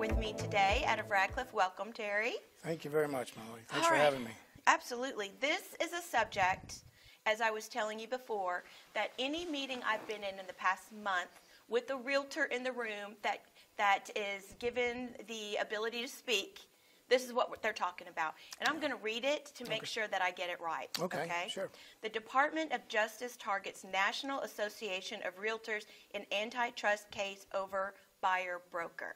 with me today out of Radcliffe. Welcome, Terry. Thank you very much, Molly. Thanks for having me. Absolutely. This is a subject, as I was telling you before, that any meeting I've been in the past month with a realtor in the room that is given the ability to speak, this is what they're talking about. And I'm going to read it to make sure that I get it right. Okay, sure. The Department of Justice targets National Association of Realtors in antitrust case over buyer-broker.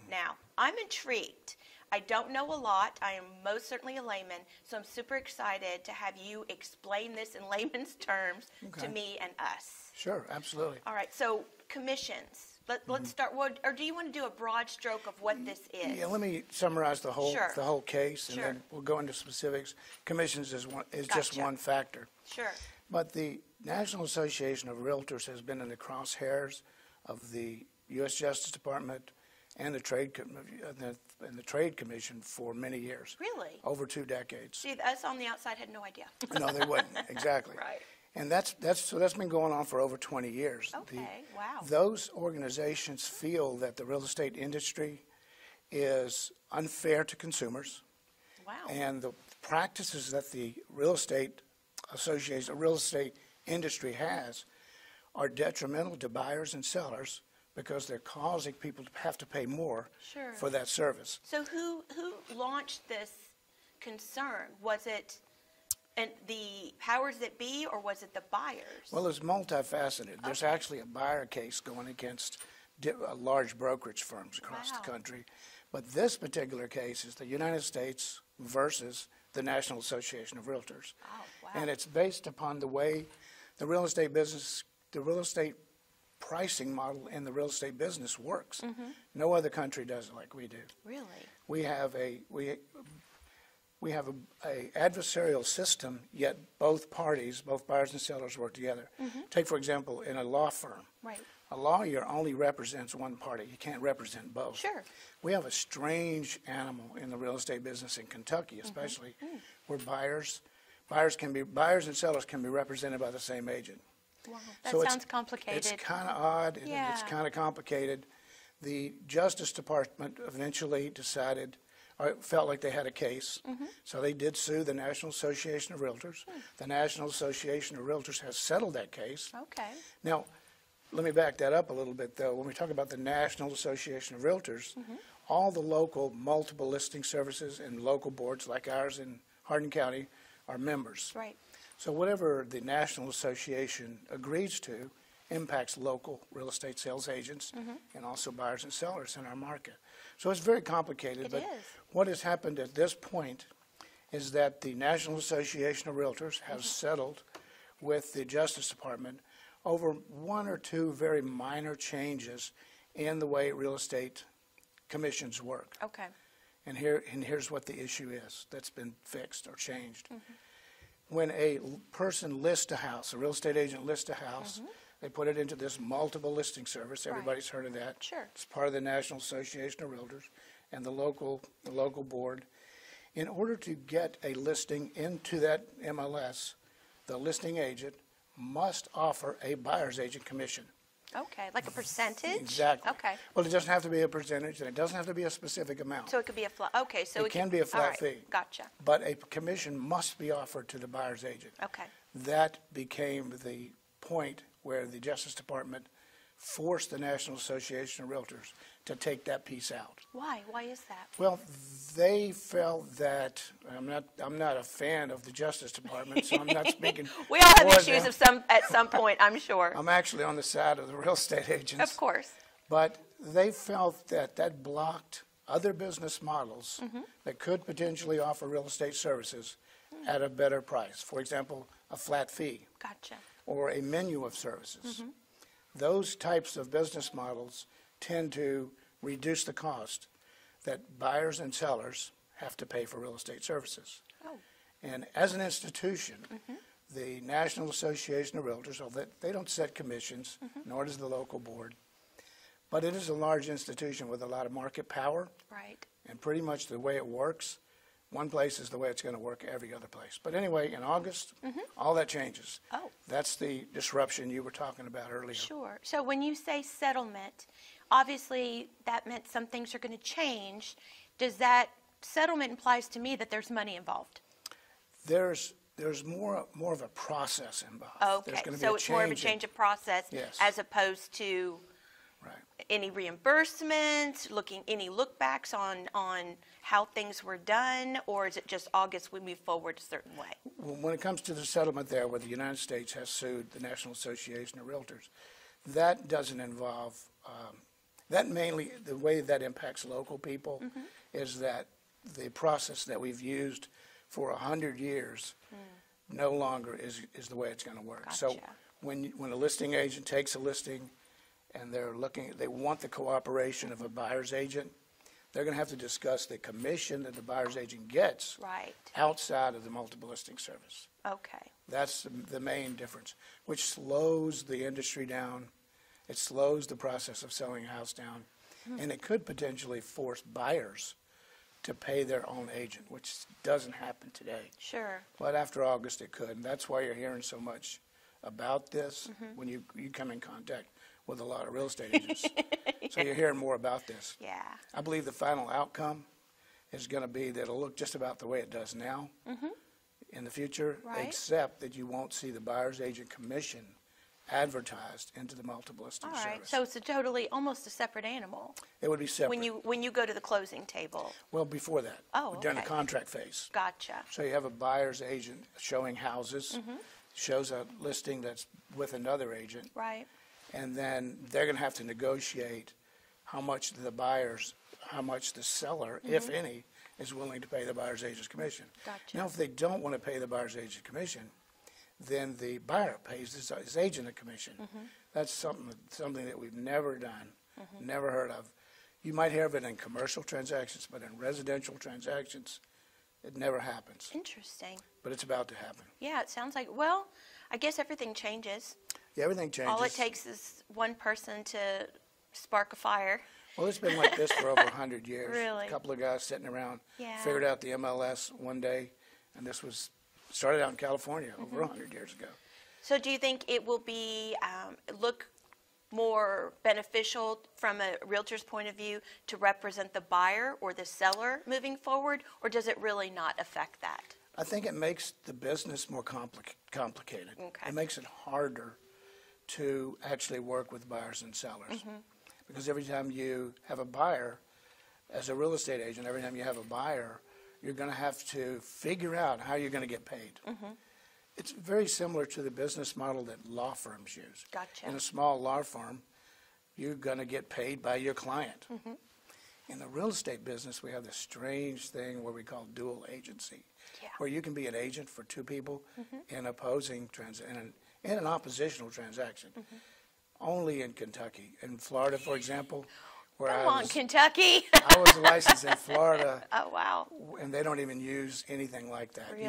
Now, I'm intrigued. I don't know a lot. I am most certainly a layman, so I'm super excited to have you explain this in layman's terms to me and us. Sure, absolutely. All right, so commissions. Let's start. Or do you want to do a broad stroke of what this is? Yeah, let me summarize the whole case, and then we'll go into specifics. Commissions is just one factor. Sure. But the National Association of Realtors has been in the crosshairs of the U.S. Justice Department and the Trade Commission for many years. Really? Over 2 decades. See, us on the outside had no idea. No, they wouldn't. Exactly. Right. And that's been going on for over 20 years. Okay, wow. Those organizations feel that the real estate industry is unfair to consumers. Wow. And the practices that the real estate association, the real estate industry has are detrimental to buyers and sellers because they're causing people to have to pay more for that service. So who launched this concern? Was it the powers that be, or was it the buyers? Well, it's multifaceted. There's actually a buyer case going against large brokerage firms across the country. But this particular case is the United States versus the National Association of Realtors. Oh, wow. And it's based upon the way the real estate pricing model in the real estate business works. No other country does it like we do. Really? We have a adversarial system, yet both parties, both buyers and sellers, work together. Take, for example, in a law firm. Right. A lawyer only represents one party. He can't represent both. Sure. We have a strange animal in the real estate business in Kentucky, especially, where buyers and sellers can be represented by the same agent. Wow. That So sounds complicated. It's kind of odd, and it's kind of complicated. The Justice Department eventually decided, or felt like they had a case, so they did sue the National Association of Realtors. The National Association of Realtors has settled that case. Okay. Now, let me back that up a little bit, though. When we talk about the National Association of Realtors, all the local multiple listing services and local boards like ours in Hardin County are members. Right. So whatever the National Association agrees to impacts local real estate sales agents and also buyers and sellers in our market. So it's very complicated. It but is. What has happened at this point is that the National Association of Realtors has settled with the Justice Department over 1 or 2 very minor changes in the way real estate commissions work. Okay. And here's what the issue is that's been fixed or changed. When a person lists a house, a real estate agent lists a house, they put it into this multiple listing service. Everybody's heard of that. Sure. It's part of the National Association of Realtors and the local board. In order to get a listing into that MLS, the listing agent must offer a buyer's agent commission. Okay, like a percentage? Exactly. Okay. Well, it doesn't have to be a percentage, and it doesn't have to be a specific amount. So it could be a flat, okay. So it can be a flat fee. Gotcha. But a commission must be offered to the buyer's agent. Okay. That became the point where the Justice Department forced the National Association of Realtors to take that piece out. Why? Why is that? Well, they felt that I'm not a fan of the Justice Department, so I'm not speaking. We all have for issues them. at some point, I'm sure. I'm actually on the side of the real estate agents. Of course. But they felt that blocked other business models that could potentially offer real estate services at a better price. For example, a flat fee. Gotcha. Or a menu of services. Those types of business models tend to reduce the cost that buyers and sellers have to pay for real estate services. Oh. And as an institution, the National Association of Realtors, although they don't set commissions, nor does the local board, but it is a large institution with a lot of market power. Right. And pretty much the way it works, one place is the way it's going to work every other place. But anyway, in August, all that changes. Oh. That's the disruption you were talking about earlier. Sure. So when you say settlement, obviously that meant some things are going to change. Does that settlement implies to me that there's money involved? There's more of a process involved. There's Okay, going to be so it's more of a change of process Yes. as opposed to Right. any reimbursements, any look-backs on how things were done, or is it just August we move forward a certain way? When it comes to the settlement there where the United States has sued the National Association of Realtors, that doesn't involve, that mainly, the way that impacts local people is that the process that we've used for 100 years no longer is the way it's going to work. So Gotcha. when a listing agent takes a listing and they want the cooperation of a buyer's agent, they're going to have to discuss the commission that the buyer's agent gets Right. outside of the multiple listing service. Okay. That's the main difference, which slows the industry down. It slows the process of selling a house down, and it could potentially force buyers to pay their own agent, which doesn't happen today. Sure. But after August, it could, and that's why you're hearing so much about this when you come in contact with a lot of real estate agents. So you're hearing more about this. Yeah. I believe the final outcome is going to be that it'll look just about the way it does now in the future, Right. except that you won't see the buyer's agent commission advertised into the multiple listing All right. service. So it's almost a separate animal It would be separate. when you go to the closing table. Well, before that, Oh, during the okay. contract phase. Gotcha. So you have a buyer's agent showing houses, shows a listing that's with another agent, Right. and then they're going to have to negotiate how much the seller, if any, is willing to pay the buyer's agent's commission. Gotcha. Now, if they don't want to pay the buyer's agent commission, then the buyer pays his agent a commission. That's something that we've never done, never heard of. You might hear of it in commercial transactions, but in residential transactions, it never happens. Interesting. But it's about to happen. Yeah, it sounds like, well, I guess everything changes. Yeah, everything changes. All it takes is one person to spark a fire. Well, it's been like this for over 100 years. Really? A couple of guys sitting around Yeah. figured out the MLS one day, and this started out in California over 100 years ago. So do you think it will be look more beneficial from a realtor's point of view to represent the buyer or the seller moving forward, or does it really not affect that? I think it makes the business more complicated. Okay. It makes it harder to actually work with buyers and sellers. Because every time you have a buyer, as a real estate agent, every time you have a buyer, you're going to have to figure out how you're going to get paid. It's very similar to the business model that law firms use. Gotcha. In a small law firm, you're going to get paid by your client. In the real estate business, we have this strange thing where we call dual agency, Yeah. where you can be an agent for two people in in an oppositional transaction. Only in Kentucky. In Florida, for example, where Come on, Kentucky. I was licensed in Florida, Oh, wow. and they don't even use anything like that. Really?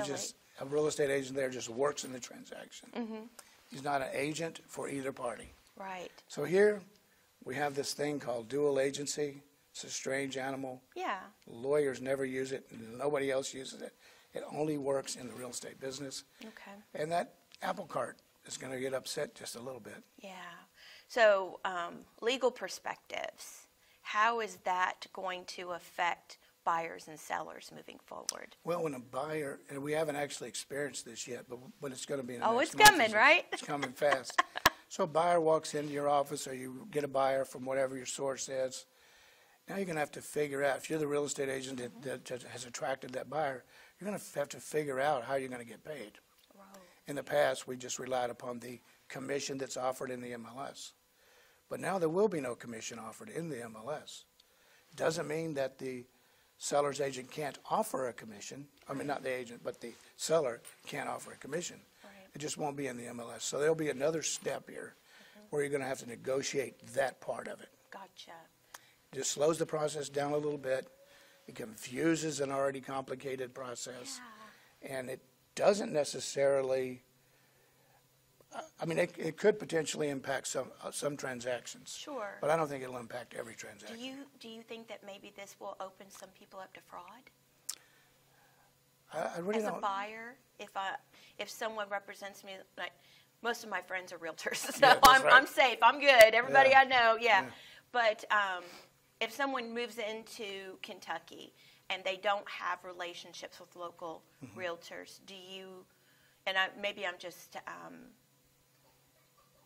A real estate agent there just works in the transaction. He's not an agent for either party. Right. So here we have this thing called dual agency. It's a strange animal. Yeah. Lawyers never use it. Nobody else uses it. It only works in the real estate business. Okay. And that apple cart is going to get upset just a little bit. Yeah. So legal perspectives, how is that going to affect buyers and sellers moving forward? Well, when a buyer, and we haven't actually experienced this yet, but it's going to be in the Oh, next it's month or coming, so. right? It's coming fast. So a buyer walks into your office, or you get a buyer from whatever your source is. Now you're going to have to figure out, if you're the real estate agent that has attracted that buyer, you're going to have to figure out how you're going to get paid. In the past, we just relied upon the commission that's offered in the MLS. But now there will be no commission offered in the MLS. Doesn't mean that the seller's agent can't offer a commission. I mean, not the agent, but the seller can't offer a commission. Right. It just won't be in the MLS. So there'll be another step here where you're going to have to negotiate that part of it. Gotcha. It just slows the process down a little bit. It confuses an already complicated process. Yeah. And it doesn't necessarily, I mean, it could potentially impact some transactions. Sure. But I don't think it'll impact every transaction. Do you think that maybe this will open some people up to fraud? I really As a don't. buyer, if someone represents me, like most of my friends are realtors, so Yeah, that's right. I'm safe. I'm good. Everybody Yeah. I know, yeah. But if someone moves into Kentucky and they don't have relationships with local realtors, do you, and maybe I'm just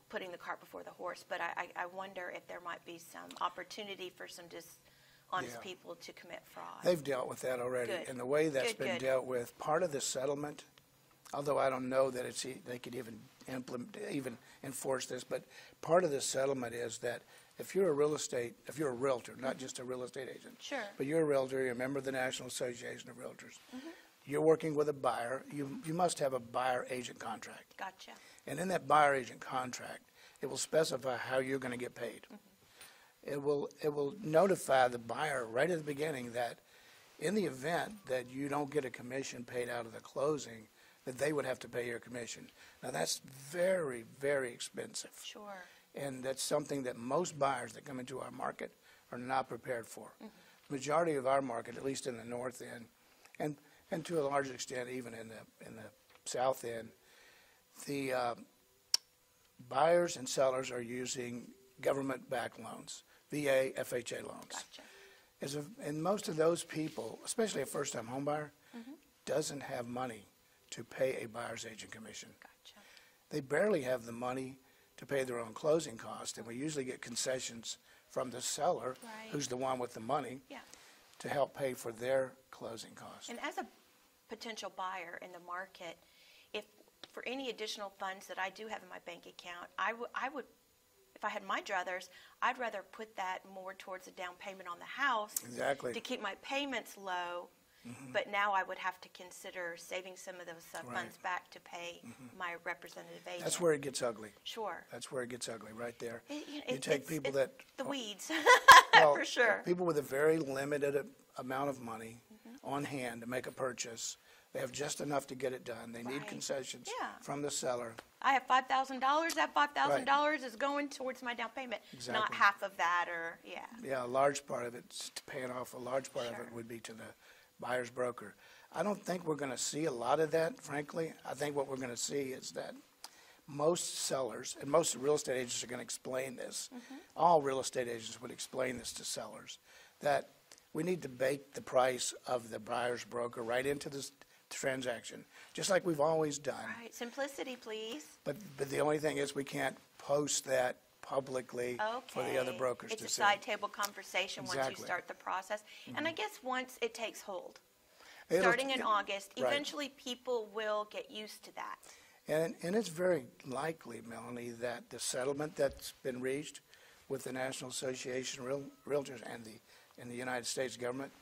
putting the cart before the horse, but I wonder if there might be some opportunity for some dishonest people to commit fraud. They've dealt with that already. Good. And the way that's Good, been good. dealt with, part of the settlement, although I don't know that they could even enforce this, but part of the settlement is that if you're a realtor, not just a real estate agent, Sure. but you're a realtor, you're a member of the National Association of Realtors, you're working with a buyer, you must have a buyer-agent contract. Gotcha. And in that buyer-agent contract, it will specify how you're going to get paid. It will notify the buyer right at the beginning that in the event that you don't get a commission paid out of the closing, that they would have to pay your commission. Now, that's very, very expensive. Sure. And that's something that most buyers that come into our market are not prepared for. The majority of our market, at least in the north end, and to a large extent even in the south end, the buyers and sellers are using government-backed loans, VA, FHA loans. Gotcha. And most of those people, especially a first-time home buyer, doesn't have money to pay a buyer's agent commission. Gotcha. They barely have the money to pay their own closing costs, and we usually get concessions from the seller, Right. who's the one with the money, Yeah. to help pay for their closing costs. And as a potential buyer in the market, if for any additional funds that I do have in my bank account, I would, if I had my druthers, I'd rather put that more towards a down payment on the house Exactly. to keep my payments low. But now I would have to consider saving some of those funds back to pay my representative agent. That's where it gets ugly. Sure. That's where it gets ugly, right there. You take people that the weeds, well, for sure. people with a very limited amount of money on hand to make a purchase. They have just enough to get it done. They need Right. concessions Yeah. from the seller. I have $5,000. That $5,000 is going towards my down payment, not Exactly. half of that, or Yeah, a large part of it's paying off. A large part of Sure. it would be to the buyer's broker. I don't think we're going to see a lot of that, frankly. I think what we're going to see is that most sellers, and most real estate agents are going to explain this, all real estate agents would explain this to sellers, that we need to bake the price of the buyer's broker right into this transaction, just like we've always done. Right. Simplicity, please. But the only thing is we can't post that publicly for the other brokers It's to a see. side table conversation once Exactly. you start the process. And I guess once it takes hold, It'll- starting in August, right. eventually people will get used to that. And it's very likely, Melanie, that the settlement that's been reached with the National Association of Realtors and the United States government,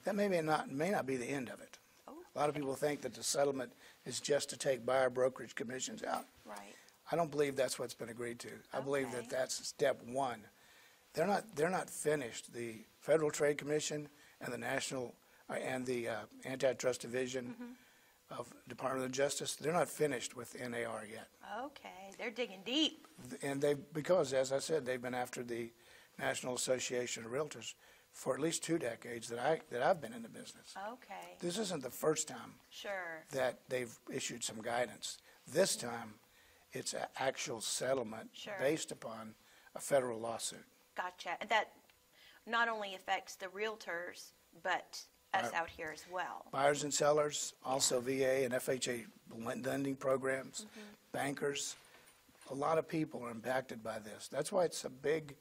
that may not be the end of it. A lot of people think that the settlement is just to take buyer brokerage commissions out. Right. I don't believe that's what's been agreed to. I believe Okay. that that's step one. They're not finished. The Federal Trade Commission and the National and the Antitrust Division of Department of Justice, they're not finished with NAR yet. Okay. They're digging deep. And because, as I said, they've been after the National Association of Realtors for at least 2 decades that I've been in the business. Okay. This isn't the first time Sure. that they've issued some guidance. This time, it's an actual settlement Sure. based upon a federal lawsuit. Gotcha. And that not only affects the realtors, but us out here as well. Buyers and sellers, also VA and FHA lending programs, bankers, a lot of people are impacted by this. That's why it's a big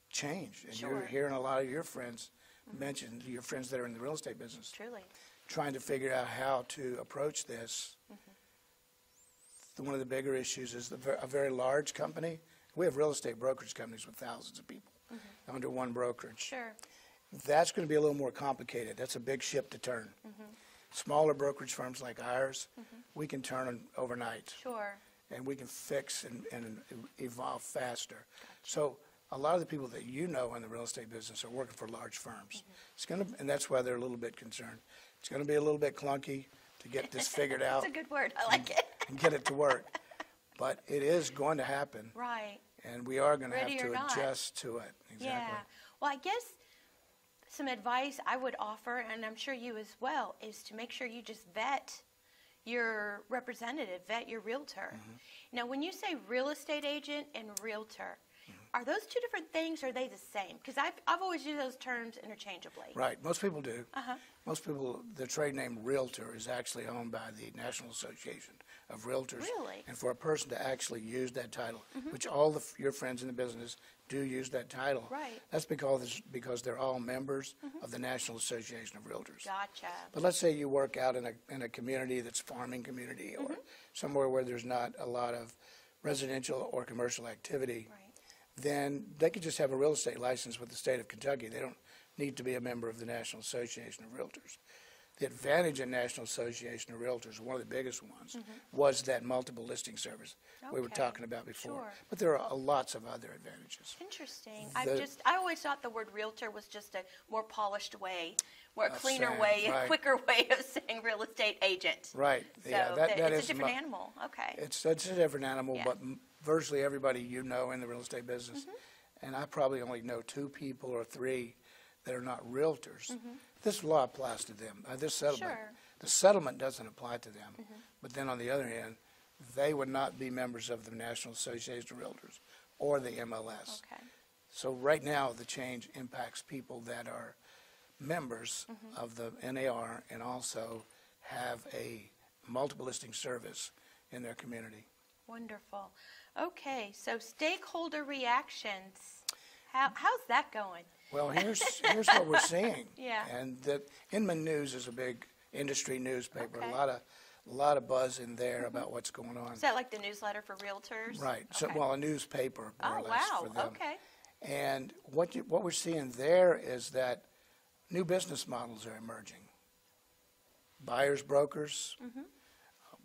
change. And Sure. you're hearing a lot of your friends mention, your friends that are in the real estate business, Truly. trying to figure out how to approach this. One of the bigger issues is a very large company. We have real estate brokerage companies with thousands of people under one brokerage. Sure. That's going to be a little more complicated. That's a big ship to turn. Smaller brokerage firms like ours, we can turn overnight, Sure. and we can fix and evolve faster. So a lot of the people that you know in the real estate business are working for large firms. And that's why they're a little bit concerned. It's going to be a little bit clunky to get this figured out That's a good word. I like it. and get it to work. But it is going to happen, Right. and we are going to have Ready or to not. adjust to it. Exactly. Yeah. Well, I guess some advice I would offer, and I'm sure you as well, is to make sure you just vet your representative, vet your realtor. Now, when you say real estate agent and realtor, Are those two different things, or are they the same? Because I've always used those terms interchangeably. Right. Most people do. Uh-huh. Most people, the trade name realtor is actually owned by the National Association of Realtors. Really? And for a person to actually use that title, which all your friends in the business do use that title. Right. That's because they're all members of the National Association of Realtors. Gotcha. But let's say you work out in a community that's farming community or somewhere where there's not a lot of residential or commercial activity, Right. then they could just have a real estate license with the state of Kentucky. They don't need to be a member of the National Association of Realtors. The advantage in National Association of Realtors, one of the biggest ones, was that multiple listing service we were Okay. talking about before. Sure. But there are lots of other advantages. Interesting. The- I always thought the word realtor was just a more polished way, more Of cleaner saying, way, a right. quicker way of saying real estate agent. Right. So Yeah, that it's is a different mu- animal. Okay. It's a different animal, Yeah. but virtually everybody you know in the real estate business, and I probably only know 2 people or 3 that are not realtors. This law applies to them. This settlement, Sure. the settlement doesn't apply to them. But then on the other hand, they would not be members of the National Association of Realtors or the MLS. Okay. So right now, the change impacts people that are members of the NAR and also have a multiple listing service in their community. Wonderful. Okay, so stakeholder reactions. How's that going? Well, here's what we're seeing. Yeah. And the Inman News is a big industry newspaper. Okay. A lot of buzz in there about what's going on. Is that like the newsletter for realtors? Right. So, Okay. well, a newspaper more Oh, or less wow. for them. Okay. And what we're seeing there is that new business models are emerging. Buyers brokers,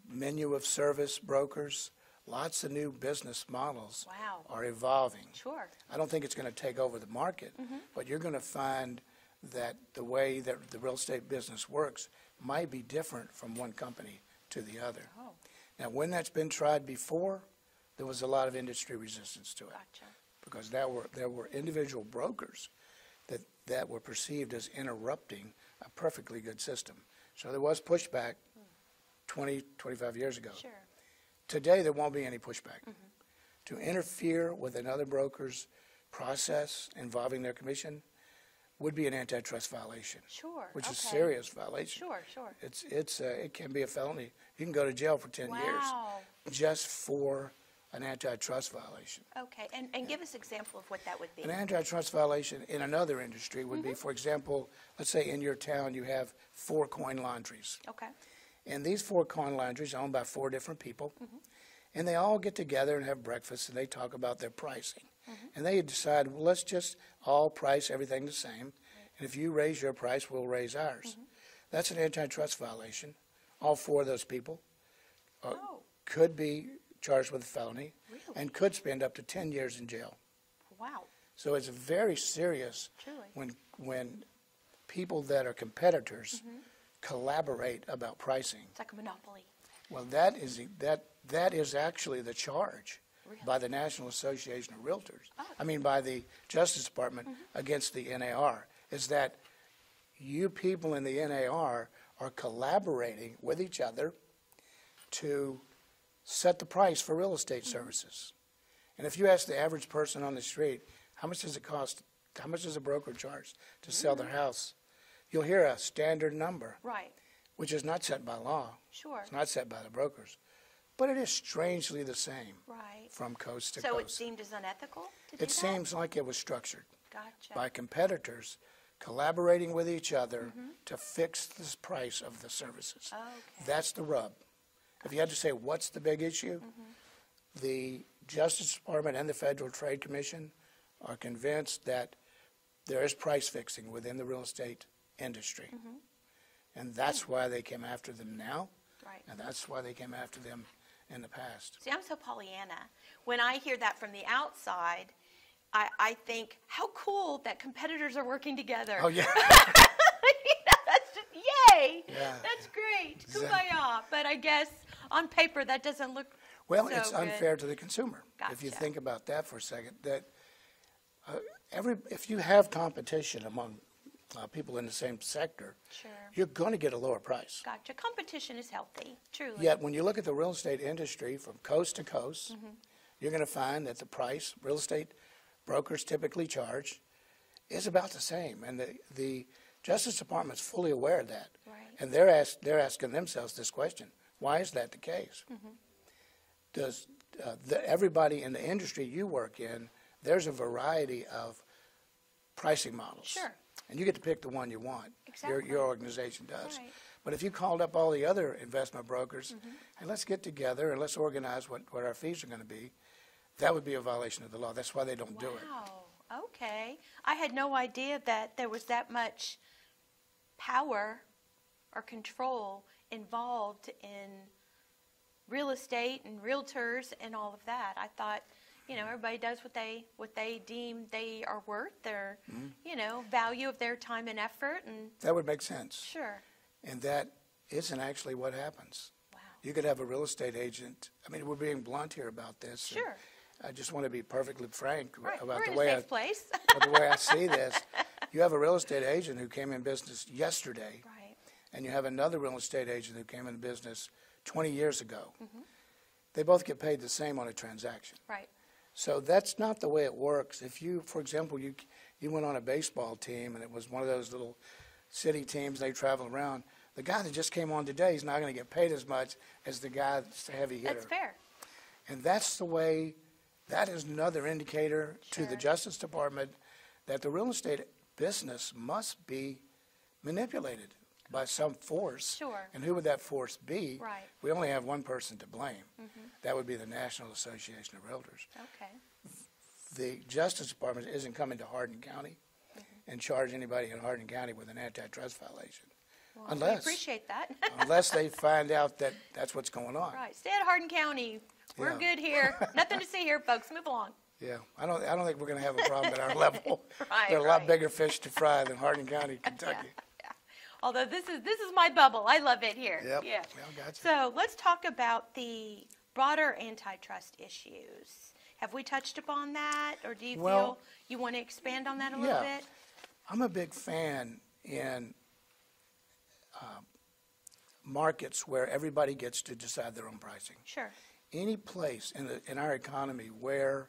menu of service brokers, lots of new business models Wow. are evolving. Sure. I don't think it's going to take over the market, but you're going to find that the way that the real estate business works might be different from one company to the other. Oh, Now, when that's been tried before, there was a lot of industry resistance to it gotcha. because there were individual brokers that were perceived as interrupting a perfectly good system. So there was pushback 20, 25 years ago. Sure. Today, there won't be any pushback. To interfere with another broker's process involving their commission would be an antitrust violation, Sure. which is a Okay. serious violation. Sure. It can be a felony. You can go to jail for 10 Wow. years just for an antitrust violation. Okay, and give us an example of what that would be. An antitrust violation in another industry would be, for example, let's say in your town you have 4 coin laundries. Okay. And these 4 coin laundries are owned by 4 different people. And they all get together and have breakfast and they talk about their pricing. And they decide, well, let's just all price everything the same. And if you raise your price, we'll raise ours. That's an antitrust violation. All 4 of those people Oh, could be charged with a felony really? and could spend up to 10 years in jail. Wow. So it's very serious Truly. when people that are competitors collaborate about pricing. It's like a monopoly. Well, that is actually the charge Really? by the National Association of Realtors. Oh. I mean, by the Justice Department against the NAR, is that you people in the NAR are collaborating with each other to set the price for real estate services. And if you ask the average person on the street, how much does it cost, how much does a broker charge to sell their house? You'll hear a standard number, Right. which is not set by law. Sure. It's not set by the brokers. But it is strangely the same Right. from coast to So it coast. seemed as unethical to do It that? seems like it was structured Gotcha. by competitors collaborating with each other to fix the price of the services. Okay. That's the rub. If you had to say what's the big issue, the Justice Department and the Federal Trade Commission are convinced that there is price fixing within the real estate industry. And that's why they came after them now, Right. and that's why they came after them in the past. See, I'm so Pollyanna. When I hear that from the outside, I think, how cool that competitors are working together. Oh, yeah. That's just, yay! Yeah. That's great. Exactly. Kumbaya. But I guess on paper that doesn't look Well, so it's good. unfair to the consumer. If you Gotcha. think about that for a second, that if you have competition among people in the same sector, Sure. you're going to get a lower price. Gotcha. Competition is healthy, truly. Yet when you look at the real estate industry from coast to coast, you're going to find that the price, real estate brokers typically charge is about the same. And the Justice Department's fully aware of that. Right. And they're asking themselves this question: why is that the case? Does everybody in the industry you work in, there's a variety of pricing models. Sure. And you get to pick the one you want. Exactly. Your organization does. Right. But if you called up all the other investment brokers, and let's get together and let's organize what our fees are going to be, that would be a violation of the law. That's why they don't do it. Wow. Okay. I had no idea that there was that much power or control involved in real estate and realtors and all of that. I thought, everybody does what they deem they are worth, their, value of their time and effort. And that would make sense. Sure. And that isn't actually what happens. Wow. You could have a real estate agent. I mean, we're being blunt here about this. Sure. I just want to be perfectly frank Right. about We're the in way a safe place. the way I see this. You have a real estate agent who came in business yesterday, Right. and you have another real estate agent who came in business 20 years ago. They both get paid the same on a transaction. Right. So that's not the way it works. If you, for example, you went on a baseball team and it was one of those little city teams, they travel around, the guy that just came on today is not going to get paid as much as the guy that's a heavy hitter. That's fair. And that's the way, that is another indicator to the Sure. Justice Department that the real estate business must be manipulated by some force. Sure. And who would that force be? Right. We only have one person to blame. That would be the National Association of Realtors. Okay. The Justice Department isn't coming to Hardin County and charge anybody in Hardin County with an antitrust violation. Well, Unless- we appreciate that. Unless they find out that that's what's going on. Right. Stay out of Hardin County. We're Yeah. good here. Nothing to see here, folks. Move along. Yeah, I don't think we're going to have a problem at our level. Right, There are a lot right. bigger fish to fry than Hardin County, Kentucky. Yeah. Although this is my bubble. I love it here. Yep. Yeah. Well, gotcha. So let's talk about the broader antitrust issues. Have we touched upon that, or do you Well, feel you want to expand on that a little yeah. bit? I'm a big fan in markets where everybody gets to decide their own pricing. Sure. Any place in our economy where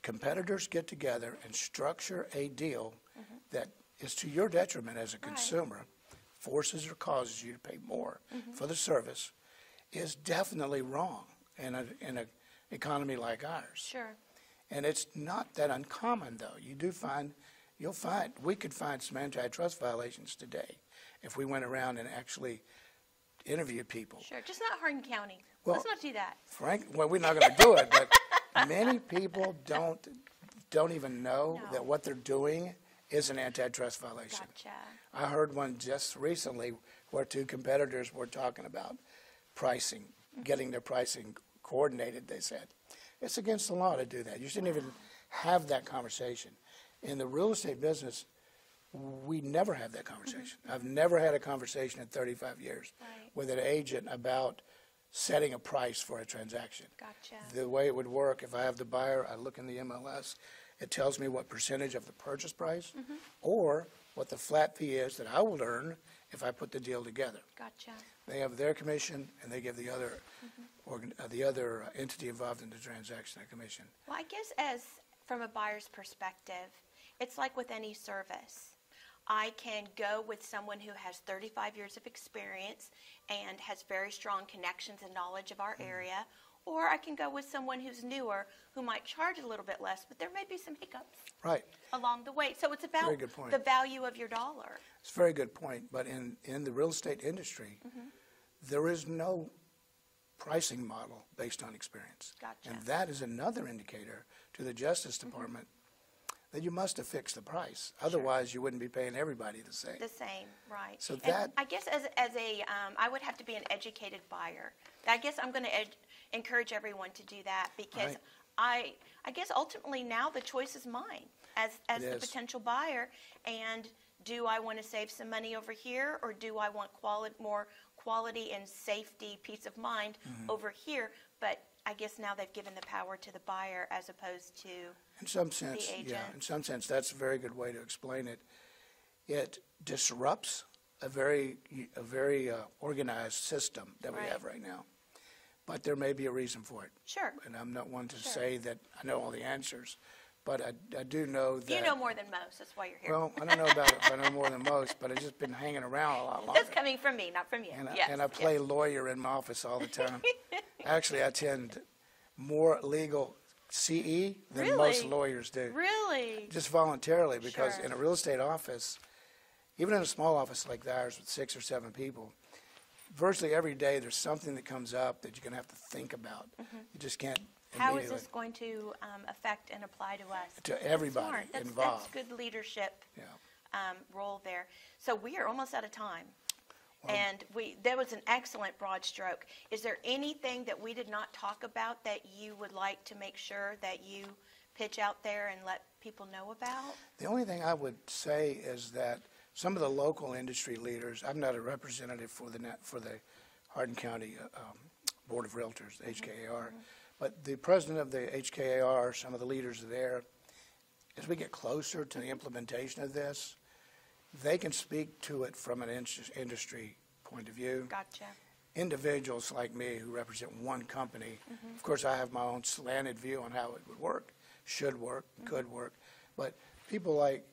competitors get together and structure a deal that is to your detriment as a consumer, forces or causes you to pay more for the service, is definitely wrong in an economy like ours. Sure. And it's not that uncommon, though. We could find some antitrust violations today if we went around and actually interviewed people. Sure. Just not Hardin County. Well, Let's not do that. Well, we're not going to do it, but many people don't even know No. that what they're doing is an antitrust violation. Gotcha. I heard one just recently where two competitors were talking about pricing, getting their pricing coordinated, they said. It's against the law to do that. You shouldn't even have that conversation. In the real estate business, we never have that conversation. I've never had a conversation in 35 years Right. with an agent about setting a price for a transaction. Gotcha. The way it would work, if I have the buyer, I look in the MLS, it tells me what percentage of the purchase price or what the flat fee is that I will earn if I put the deal together. Gotcha. They have their commission, and they give the other entity involved in the transaction a commission. Well, I guess from a buyer's perspective, it's like with any service. I can go with someone who has 35 years of experience and has very strong connections and knowledge of our area, or I can go with someone who's newer who might charge a little bit less, but there may be some hiccups Right. along the way. So it's about Very good point. the value of your dollar. It's a very good point. But in the real estate industry, there is no pricing model based on experience. Gotcha. And that is another indicator to the Justice Department that you must have fixed the price. Otherwise, you wouldn't be paying everybody the same. The same, right. So And that- I guess I would have to be an educated buyer. I guess I'm going to encourage everyone to do that because Right. I guess ultimately now the choice is mine as the is. potential buyer. And do I want to save some money over here, or do I want more quality and safety, peace of mind over here? But I guess now they've given the power to the buyer as opposed to In some sense, the yeah. agent. In some sense, that's a very good way to explain it. It disrupts a very organized system that we Right. have right now. But there may be a reason for it. Sure. And I'm not one to Sure. say that I know all the answers, but I do know that. You know more than most. That's why you're here. Well, I don't know about it if I know more than most, but I've just been hanging around a lot longer. That's coming from me, not from you. And I play lawyer in my office all the time. Actually, I attend more legal CE than most lawyers do. Really? Just voluntarily, because Sure. in a real estate office, even in a small office like ours with 6 or 7 people, virtually every day there's something that comes up that you're going to have to think about. You just can't How is immediately. this going to affect and apply to us? To everybody Smart. involved. That's good leadership Yeah. role there. So we are almost out of time. And that was an excellent broad stroke. Is there anything that we did not talk about that you would like to make sure that you pitch out there and let people know about? The only thing I would say is that some of the local industry leaders, I'm not a representative for the Hardin County Board of Realtors, the HKAR, but the president of the HKAR, some of the leaders there, as we get closer to the implementation of this, they can speak to it from an industry point of view. Gotcha. Individuals like me who represent one company, of course I have my own slanted view on how it would work, should work, could work, but people like,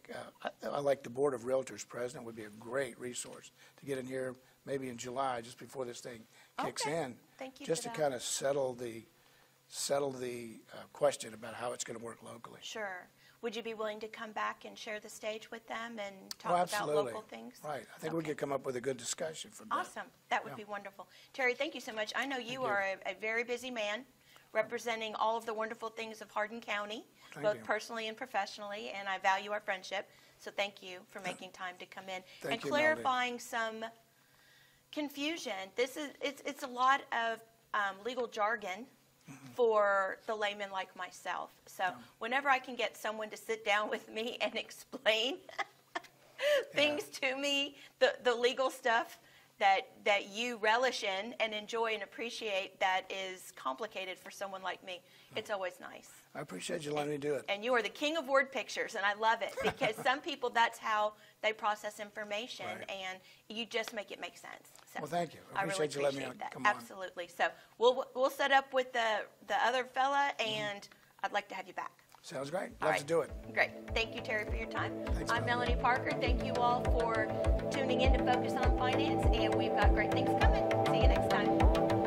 I like the Board of Realtors president would be a great resource to get in here maybe in July, just before this thing kicks in. Thank you just for to that. kind of settle the question about how it's going to work locally. Sure. Would you be willing to come back and share the stage with them and talk Oh, about absolutely. local things? Right. I think we could come up with a good discussion from that. Awesome. That would be wonderful. Terry, thank you so much. I know you are a very busy man representing all of the wonderful things of Hardin County, Thank both you. personally and professionally, and I value our friendship. So thank you for making time to come in Thank and you, clarifying some confusion. It's a lot of legal jargon for the layman like myself. So whenever I can get someone to sit down with me and explain things to me, the legal stuff that you relish in and enjoy and appreciate that is complicated for someone like me, it's always nice. I appreciate you letting me do it. And you are the king of word pictures, and I love it because some people, that's how they process information, Right. and you just make it make sense. So Well, thank you. I really appreciate you letting me appreciate that. come on. Absolutely. So we'll set up with the other fella, and I'd like to have you back. Sounds great. All Love right. to do it. Great. Thank you, Terry, for your time. Thanks, I'm Melanie. Melanie Parker. Thank you all for tuning in to Focus on Finance, and we've got great things coming. See you next time.